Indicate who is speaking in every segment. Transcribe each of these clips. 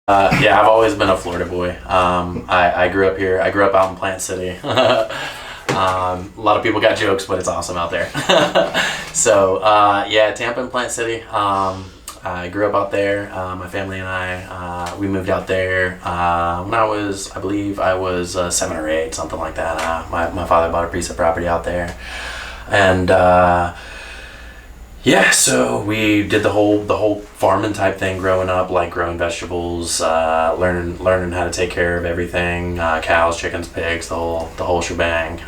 Speaker 1: Yeah, I've always been a Florida boy. I grew up here. I grew up out in Plant City. A lot of people got jokes, but it's awesome out there. So, yeah, Tampa and Plant City. I grew up out there. My family and we moved out there when I believe I was 7 or 8, something like that. My father bought a piece of property out there. And yeah, so we did the whole farming type thing growing up, like growing vegetables, learning how to take care of everything, cows, chickens, pigs, the whole shebang.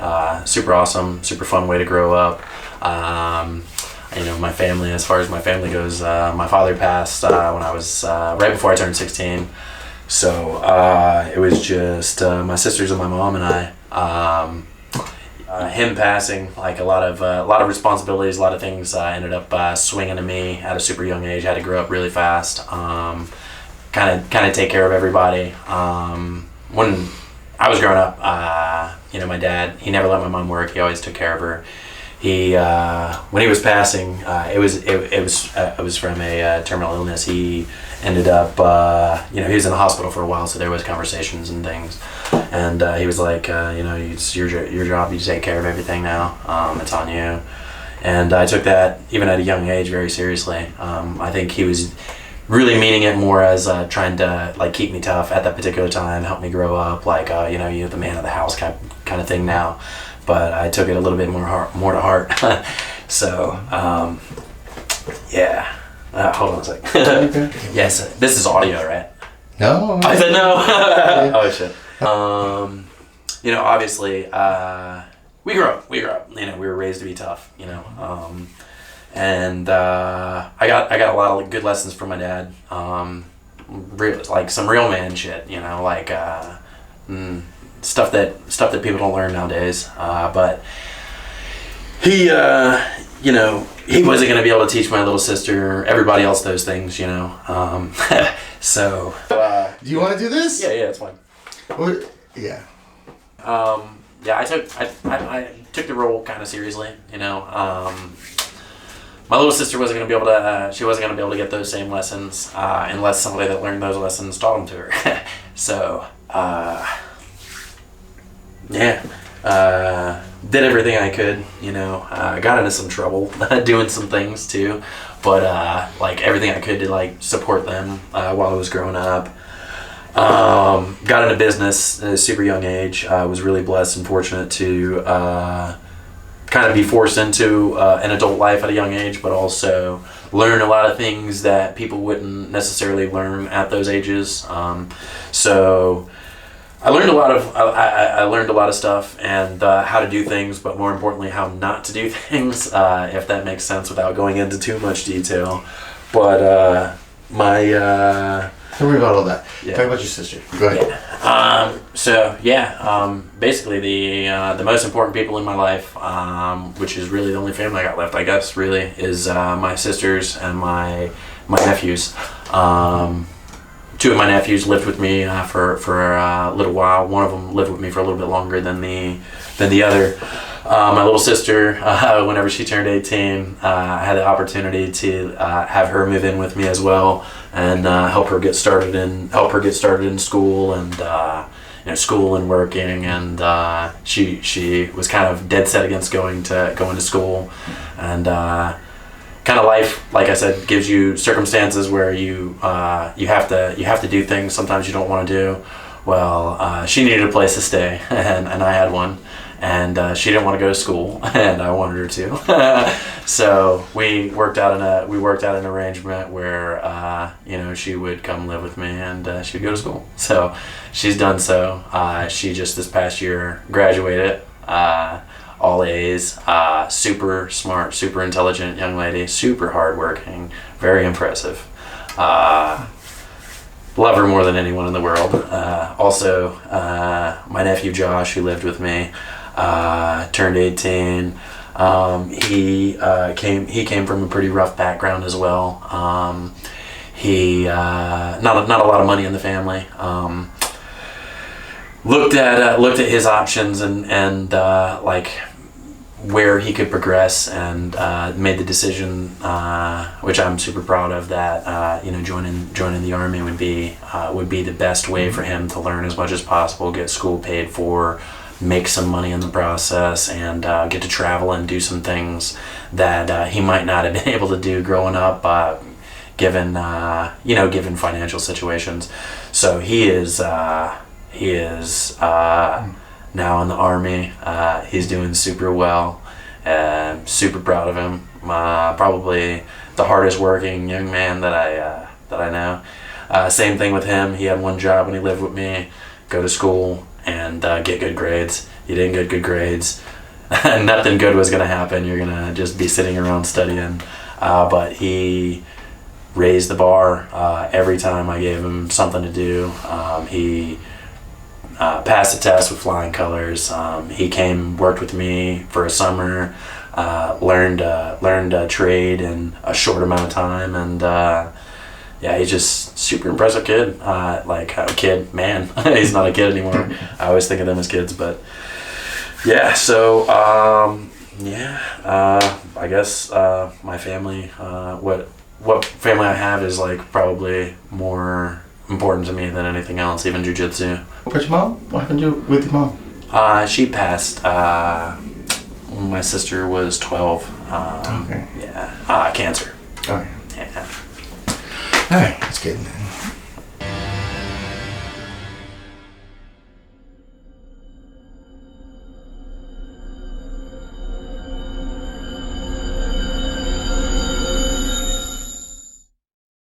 Speaker 1: Super awesome, super fun way to grow up. My family, as far as my family goes, my father passed when I was right before I turned 16. So it was just my sisters and my mom and I. Him passing, like a lot of responsibilities, a lot of things ended up swinging to me at a super young age. I had to grow up really fast, kind of take care of everybody. When I was growing up, my dad, he never let my mom work. He always took care of her. He when he was passing, it was from a terminal illness. He ended up, he was in the hospital for a while, so there was conversations and things. And he was like, it's your job. You take care of everything now. It's on you. And I took that, even at a young age, very seriously. I think he was really meaning it more as trying to like keep me tough at that particular time, help me grow up, like you're the man of the house kind of thing now. But I took it a little bit more to heart. So yeah. Hold on a sec. Okay. Yes, this is audio, right?
Speaker 2: No.
Speaker 1: I said no. Oh shit. Obviously, we grew up. We were raised to be tough. And I got a lot of good lessons from my dad. Like some real man shit. Stuff that people don't learn nowadays. But he, he wasn't going to be able to teach my little sister, everybody else, those things. So.
Speaker 2: Do you want to do this?
Speaker 1: Yeah, it's fine.
Speaker 2: Yeah.
Speaker 1: Yeah, I took the role kind of seriously. My little sister wasn't going to be able to. She wasn't going to be able to get those same lessons unless somebody that learned those lessons taught them to her. So. Yeah, did everything I could, got into some trouble doing some things too, but everything I could to like support them while I was growing up. Got into business at a super young age. I was really blessed and fortunate to kind of be forced into an adult life at a young age, but also learn a lot of things that people wouldn't necessarily learn at those ages. So I learned I learned a lot of stuff and how to do things, but more importantly, how not to do things, if that makes sense without going into too much detail. But
Speaker 2: Don't worry about all that.
Speaker 1: Yeah.
Speaker 2: Talk about your sister. Go ahead.
Speaker 1: Yeah. Basically the most important people in my life, which is really the only family I got left, I guess, really, is my sisters and my nephews. Two of my nephews lived with me for a little while. One of them lived with me for a little bit longer than the other. My little sister, whenever she turned 18, I had the opportunity to have her move in with me as well and help her get started in school and school and working. And she was kind of dead set against going to school, and kind of life, like I said, gives you circumstances where you have to do things sometimes you don't want to do. Well, she needed a place to stay, and I had one, and she didn't want to go to school, and I wanted her to. So we worked out an arrangement where she would come live with me, and she would go to school. So she's done so. She just this past year graduated. All A's, super smart, super intelligent young lady, super hardworking, very impressive. Love her more than anyone in the world. Also, my nephew Josh, who lived with me, turned 18. He came from a pretty rough background as well. He not a lot of money in the family. Looked at his options and where he could progress, and made the decision, which I'm super proud of, that joining the Army would be the best way for him to learn as much as possible, get school paid for, make some money in the process, and get to travel and do some things that he might not have been able to do growing up, given financial situations. So he is now in the Army. He's doing super well. Super proud of him. Probably the hardest working young man that I know. Same thing with him. He had one job when he lived with me: go to school and get good grades. You didn't get good grades, nothing good was gonna happen. You're gonna just be sitting around studying. But he raised the bar every time I gave him something to do. He passed the test with flying colors. He worked with me for a summer, learned a trade in a short amount of time, and he's just super impressive kid. Man. He's not a kid anymore. I always think of them as kids, but yeah. So I guess my family, what family I have is like probably more important to me than anything else, even jiu-jitsu.
Speaker 2: What about your mom? What happened with your mom?
Speaker 1: She passed when my sister was 12.
Speaker 2: Okay.
Speaker 1: Yeah. Cancer.
Speaker 2: Okay.
Speaker 1: Yeah.
Speaker 2: Alright, that's good.